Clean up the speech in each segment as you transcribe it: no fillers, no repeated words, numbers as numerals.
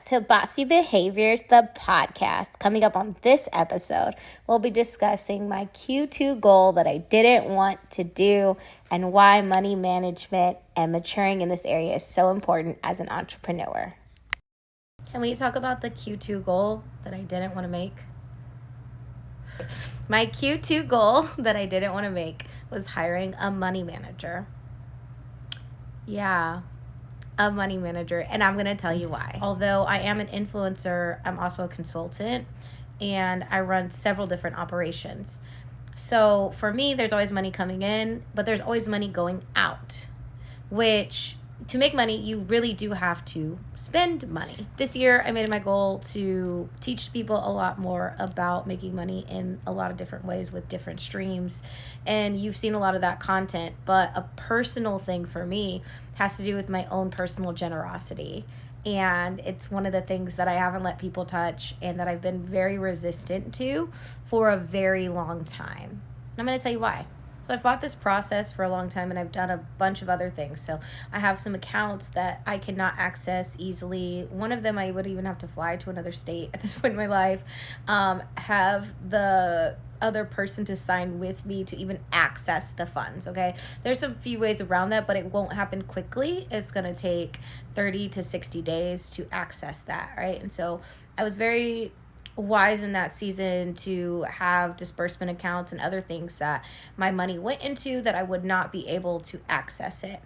to Bossy Behaviors, the podcast. Coming up on this episode, we'll be discussing my Q2 goal that I didn't want to do and why money management and maturing in this area is so important as an entrepreneur. Can we talk about the Q2 goal that I didn't want to make? My Q2 goal that I didn't want to make was hiring a money manager. Yeah, a money manager, and I'm going to tell you why. Although I am an influencer, I'm also a consultant, and I run several different operations. So for me, there's always money coming in, but there's always money going out, which to make money, you really do have to spend money. This year, I made it my goal to teach people a lot more about making money in a lot of different ways with different streams. And you've seen a lot of that content. But a personal thing for me has to do with my own personal generosity. And it's one of the things that I haven't let people touch and that I've been very resistant to for a very long time. And I'm going to tell you why. So I've fought this process for a long time, and I've done a bunch of other things. So I have some accounts that I cannot access easily. One of them I would even have to fly to another state at this point in my life. Have the other person to sign with me to even access the funds, okay? There's a few ways around that, but it won't happen quickly. It's going to take 30 to 60 days to access that, right? And so I was very wise in that season to have disbursement accounts and other things that my money went into that I would not be able to access it.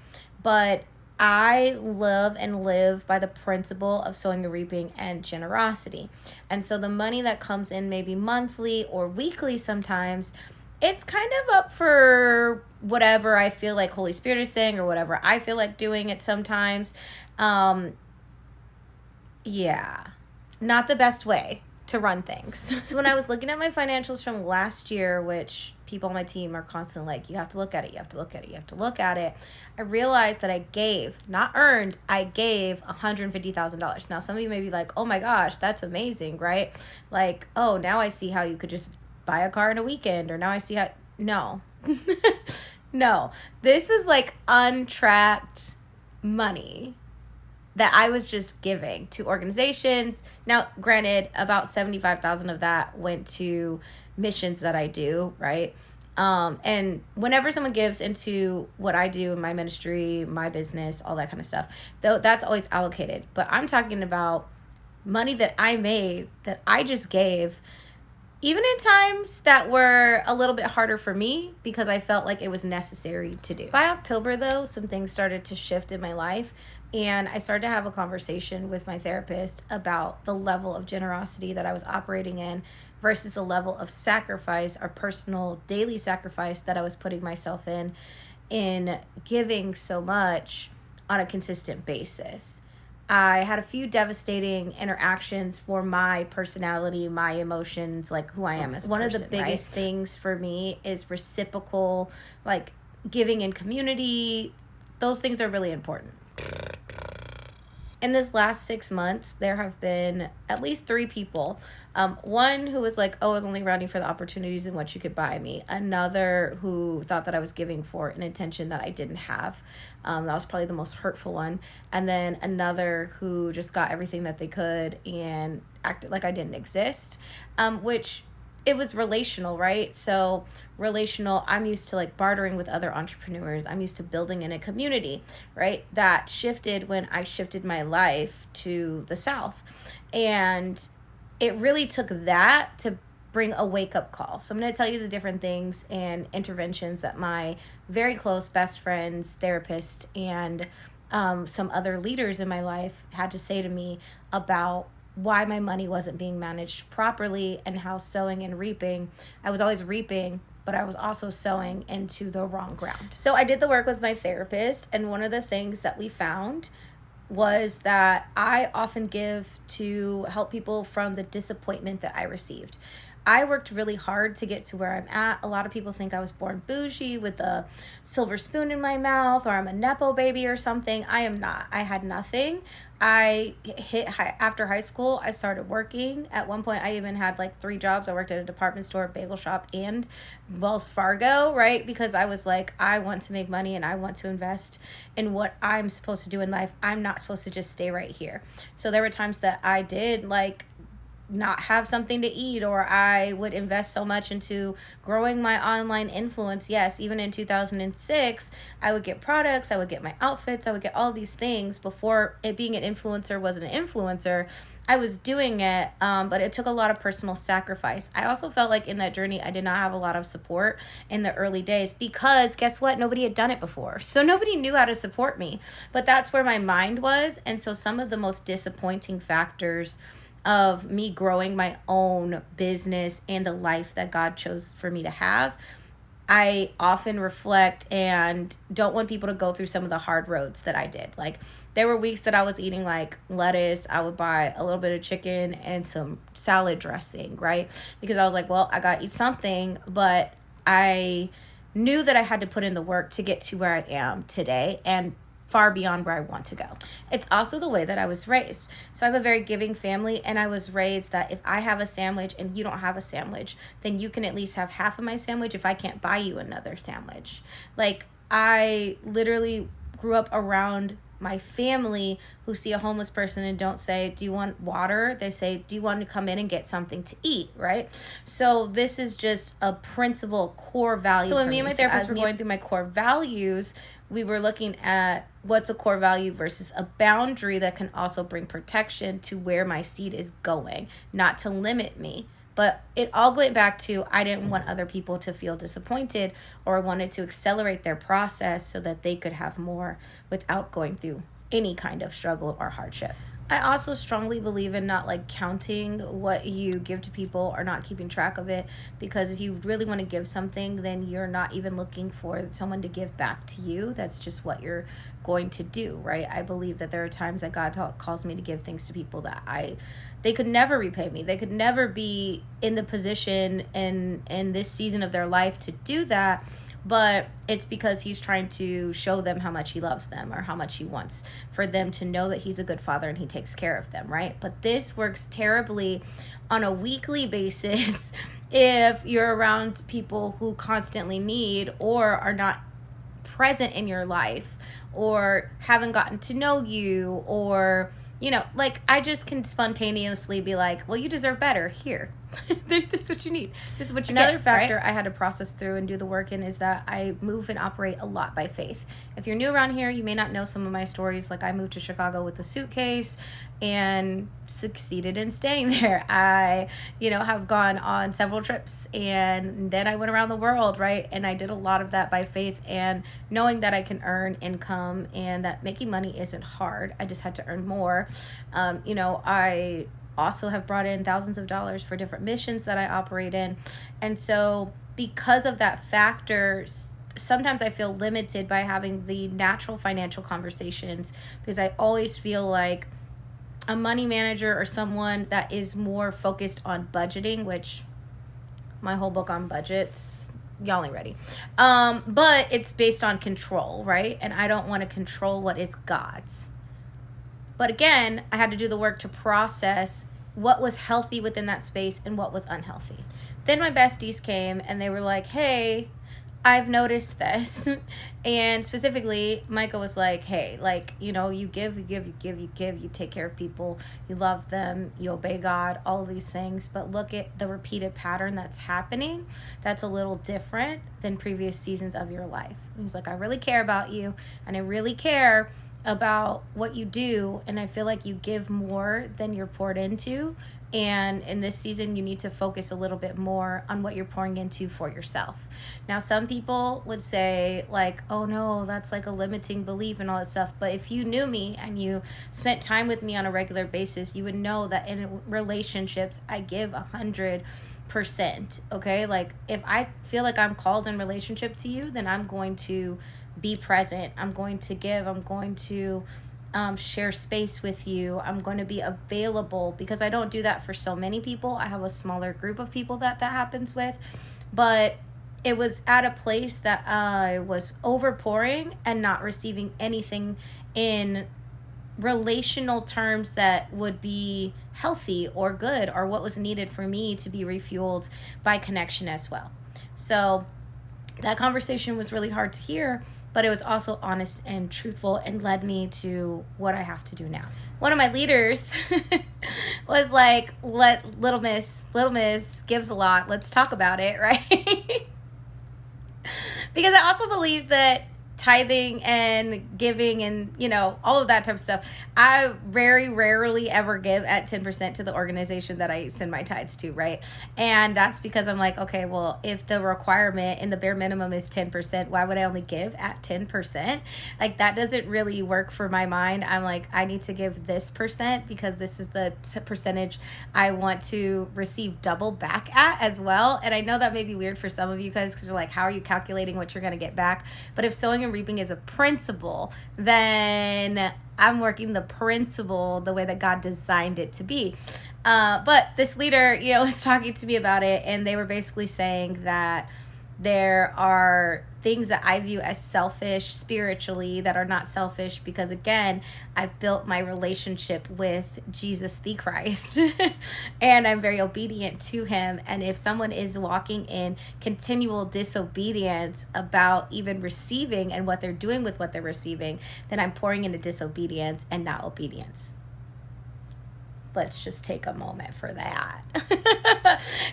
But I love and live by the principle of sowing and reaping and generosity. And so the money that comes in maybe monthly or weekly sometimes, it's kind of up for whatever I feel like Holy Spirit is saying or whatever I feel like doing it sometimes. Yeah, not the best way to run things. So when I was looking at my financials from last year, which people on my team are constantly like, you have to look at it, you have to look at it, you have to look at it, I realized that I gave, not earned, I gave $150,000. Now, some of you may be like, oh my gosh, that's amazing, right? Like, oh, now I see how you could just buy a car in a weekend, or now I see how, no. No, this was like untracked money that I was just giving to organizations. Now, granted, about 75,000 of that went to missions that I do, right? And whenever someone gives into what I do in my ministry, my business, all that kind of stuff, though that's always allocated. But I'm talking about money that I made that I just gave, even in times that were a little bit harder for me because I felt like it was necessary to do. By October, though, some things started to shift in my life. And I started to have a conversation with my therapist about the level of generosity that I was operating in versus the level of sacrifice, or personal daily sacrifice that I was putting myself in giving so much on a consistent basis. I had a few devastating interactions for my personality, my emotions, like who I am as a person. One of the biggest things for me is reciprocal, like giving in community. Those things are really important. In this last 6 months, there have been at least 3 people. One who was like, oh, I was only rounding for the opportunities and what you could buy me. Another who thought that I was giving for an intention that I didn't have. That was probably the most hurtful one. And then another who just got everything that they could and acted like I didn't exist, which it was relational, right? So relational, I'm used to like bartering with other entrepreneurs. I'm used to building in a community, right? That shifted when I shifted my life to the South. And it really took that to bring a wake-up call. So I'm going to tell you the different things and interventions that my very close best friends, therapist, and some other leaders in my life had to say to me about why my money wasn't being managed properly and how sowing and reaping, I was always reaping, but I was also sowing into the wrong ground. So I did the work with my therapist, and one of the things that we found was that I often give to help people from the disappointment that I received. I worked really hard to get to where I'm at. A lot of people think I was born bougie with a silver spoon in my mouth, or I'm a Nepo baby or something. I am not. I had nothing. I after high school, I started working. At one point, I even had like 3 jobs. I worked at a department store, bagel shop, and Wells Fargo, right? Because I was like, I want to make money and I want to invest in what I'm supposed to do in life. I'm not supposed to just stay right here. So there were times that I did like not have something to eat, or I would invest so much into growing my online influence. Yes, even in 2006, I would get products, I would get my outfits, I would get all these things before it being an influencer was an influencer. I was doing it, but it took a lot of personal sacrifice. I also felt like in that journey, I did not have a lot of support in the early days because guess what? Nobody had done it before. So nobody knew how to support me, but that's where my mind was. And so some of the most disappointing factors of me growing my own business and the life that God chose for me to have, I often reflect and don't want people to go through some of the hard roads that I did. Like there were weeks that I was eating like lettuce. I would buy a little bit of chicken and some salad dressing, right? Because I was like, well, I got to eat something, but I knew that I had to put in the work to get to where I am today and far beyond where I want to go. It's also the way that I was raised. So I have a very giving family, and I was raised that if I have a sandwich and you don't have a sandwich, then you can at least have half of my sandwich if I can't buy you another sandwich. Like I literally grew up around my family who see a homeless person and don't say, do you want water? They say, do you want to come in and get something to eat, right? So this is just a principle, core value. So when me and my therapist were going through my core values, we were looking at what's a core value versus a boundary that can also bring protection to where my seed is going, not to limit me. But it all went back to I didn't want other people to feel disappointed, or I wanted to accelerate their process so that they could have more without going through any kind of struggle or hardship. I also strongly believe in not like counting what you give to people or not keeping track of it, because if you really want to give something, then you're not even looking for someone to give back to you. That's just what you're going to do, right? I believe that there are times that God calls me to give things to people that they could never repay me. They could never be in the position in this season of their life to do that. But it's because he's trying to show them how much he loves them, or how much he wants for them to know that he's a good father and he takes care of them, right? But this works terribly on a weekly basis if you're around people who constantly need or are not present in your life or haven't gotten to know you, or like I just can spontaneously be like, well, you deserve better. Here. This is what you need. This is what you Another get, factor right? I had to process through and do the work in is that I move and operate a lot by faith. If you're new around here, you may not know some of my stories. Like I moved to Chicago with a suitcase and succeeded in staying there. I, have gone on several trips, and then I went around the world, right? And I did a lot of that by faith and knowing that I can earn income and that making money isn't hard. I just had to earn more. I also have brought in thousands of dollars for different missions that I operate in. And so because of that factor, sometimes I feel limited by having the natural financial conversations, because I always feel like a money manager or someone that is more focused on budgeting, which my whole book on budgets, y'all ain't ready. But it's based on control, right? And I don't want to control what is God's. But again, I had to do the work to process what was healthy within that space and what was unhealthy. Then my besties came and they were like, hey, I've noticed this. And specifically, Micah was like, hey, you give, you take care of people, you love them, you obey God, all of these things. But look at the repeated pattern that's happening. That's a little different than previous seasons of your life. And he's like, I really care about you, and I really care about what you do, and I feel like you give more than you're poured into, and in this season you need to focus a little bit more on what you're pouring into for yourself. Now some people would say like, oh no, that's like a limiting belief and all that stuff, but if you knew me and you spent time with me on a regular basis, you would know that in relationships I give 100%. Okay, like if I feel like I'm called in relationship to you, then I'm going to be present. I'm going to give. I'm going to share space with you. I'm going to be available, because I don't do that for so many people. I have a smaller group of people that happens with. But it was at a place that I was overpouring and not receiving anything in relational terms that would be healthy or good, or what was needed for me to be refueled by connection as well. So that conversation was really hard to hear, but it was also honest and truthful and led me to what I have to do now. One of my leaders was like, little miss gives a lot. Let's talk about it, right? Because I also believe that tithing and giving and, all of that type of stuff, I very rarely ever give at 10% to the organization that I send my tithes to, right? And that's because I'm like, okay, well, if the requirement and the bare minimum is 10%, why would I only give at 10%? Like, that doesn't really work for my mind. I'm like, I need to give this percent because this is the percentage I want to receive double back at as well. And I know that may be weird for some of you guys because you're like, how are you calculating what you're going to get back? But if sowing and reaping is a principle, then I'm working the principle the way that God designed it to be. But this leader, was talking to me about it, and they were basically saying that there are things that I view as selfish spiritually that are not selfish because, again, I've built my relationship with Jesus the Christ and I'm very obedient to him. And if someone is walking in continual disobedience about even receiving and what they're doing with what they're receiving, then I'm pouring into disobedience and not obedience. Let's just take a moment for that.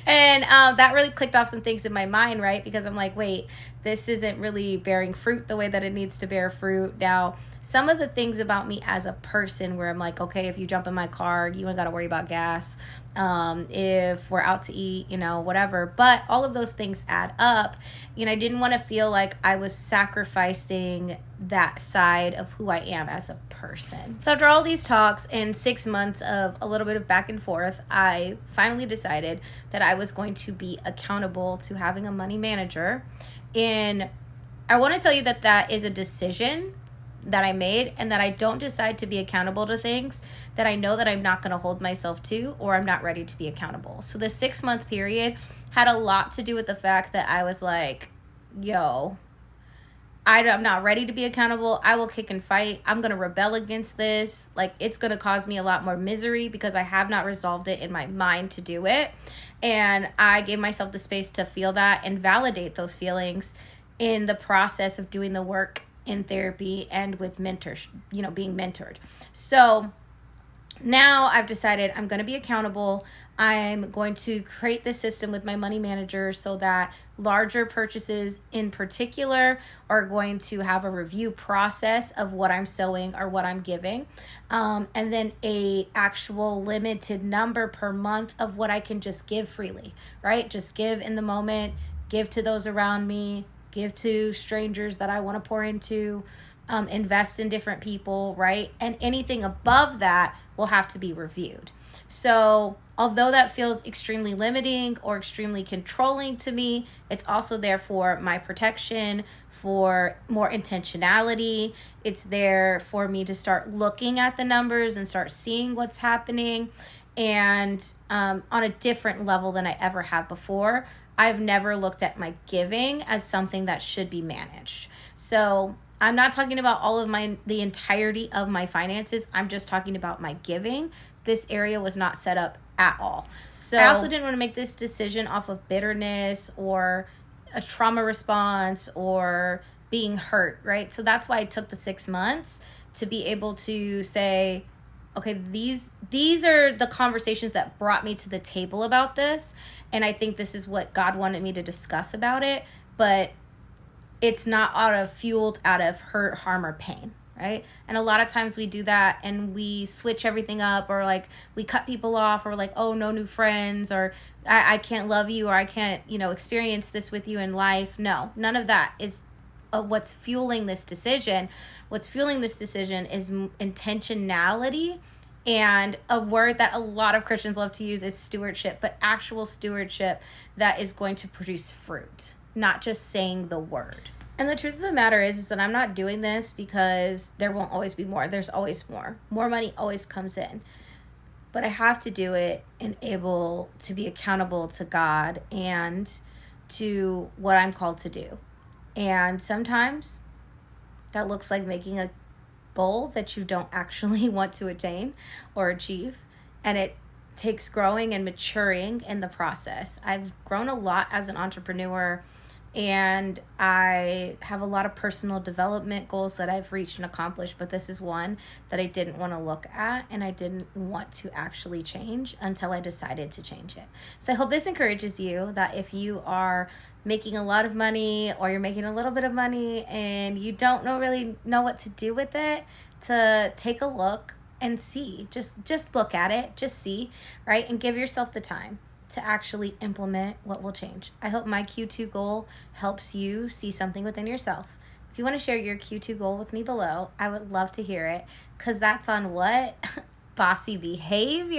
And that really clicked off some things in my mind, right? Because I'm like, wait, this isn't really bearing fruit the way that it needs to bear fruit. Now, some of the things about me as a person where I'm like, okay, if you jump in my car, you ain't got to worry about gas. If we're out to eat, whatever. But all of those things add up. I didn't want to feel like I was sacrificing that side of who I am as a person. So after all these talks and 6 months of a little bit of back and forth, I finally decided that I was going to be accountable to having a money manager. And I want to tell you that that is a decision that I made, and that I don't decide to be accountable to things that I know that I'm not going to hold myself to, or I'm not ready to be accountable. So the 6 month period had a lot to do with the fact that I was like, yo, I'm not ready to be accountable. I will kick and fight. I'm going to rebel against this. Like, it's going to cause me a lot more misery because I have not resolved it in my mind to do it. And I gave myself the space to feel that and validate those feelings in the process of doing the work in therapy and with mentors, being mentored. So now I've decided I'm going to be accountable. I'm going to create this system with my money manager so that larger purchases in particular are going to have a review process of what I'm sowing or what I'm giving. And then a actual limited number per month of what I can just give freely, right? Just give in the moment, give to those around me, give to strangers that I want to pour into, invest in different people, right? And anything above that will have to be reviewed. So although that feels extremely limiting or extremely controlling to me, it's also there for my protection, for more intentionality. It's there for me to start looking at the numbers and start seeing what's happening, and on a different level than I ever have before. I've never looked at my giving as something that should be managed. So I'm not talking about the entirety of my finances. I'm just talking about my giving. This area was not set up at all. So I also didn't want to make this decision off of bitterness or a trauma response or being hurt, right? So that's why I took the 6 months to be able to say, okay, these are the conversations that brought me to the table about this. And I think this is what God wanted me to discuss about it. But it's not fueled out of hurt, harm, or pain, right? And a lot of times we do that and we switch everything up, or like we cut people off, or like, oh, no new friends, or I can't love you, or I can't, experience this with you in life. No, none of that is what's fueling this decision. What's fueling this decision is intentionality. And a word that a lot of Christians love to use is stewardship, but actual stewardship that is going to produce fruit, not just saying the word. And the truth of the matter is that I'm not doing this because there won't always be more. There's always more. More money always comes in. But I have to do it and able to be accountable to God and to what I'm called to do. And sometimes that looks like making a goal that you don't actually want to attain or achieve. And it takes growing and maturing in the process. I've grown a lot as an entrepreneur, and I have a lot of personal development goals that I've reached and accomplished, but this is one that I didn't want to look at and I didn't want to actually change until I decided to change it. So I hope this encourages you that if you are making a lot of money or you're making a little bit of money and you don't really know what to do with it, to take a look and see. Just look at it, just see, right? And give yourself the time to actually implement what will change. I hope my Q2 goal helps you see something within yourself. If you want to share your Q2 goal with me below, I would love to hear it, because that's on what? Bossy behaviors.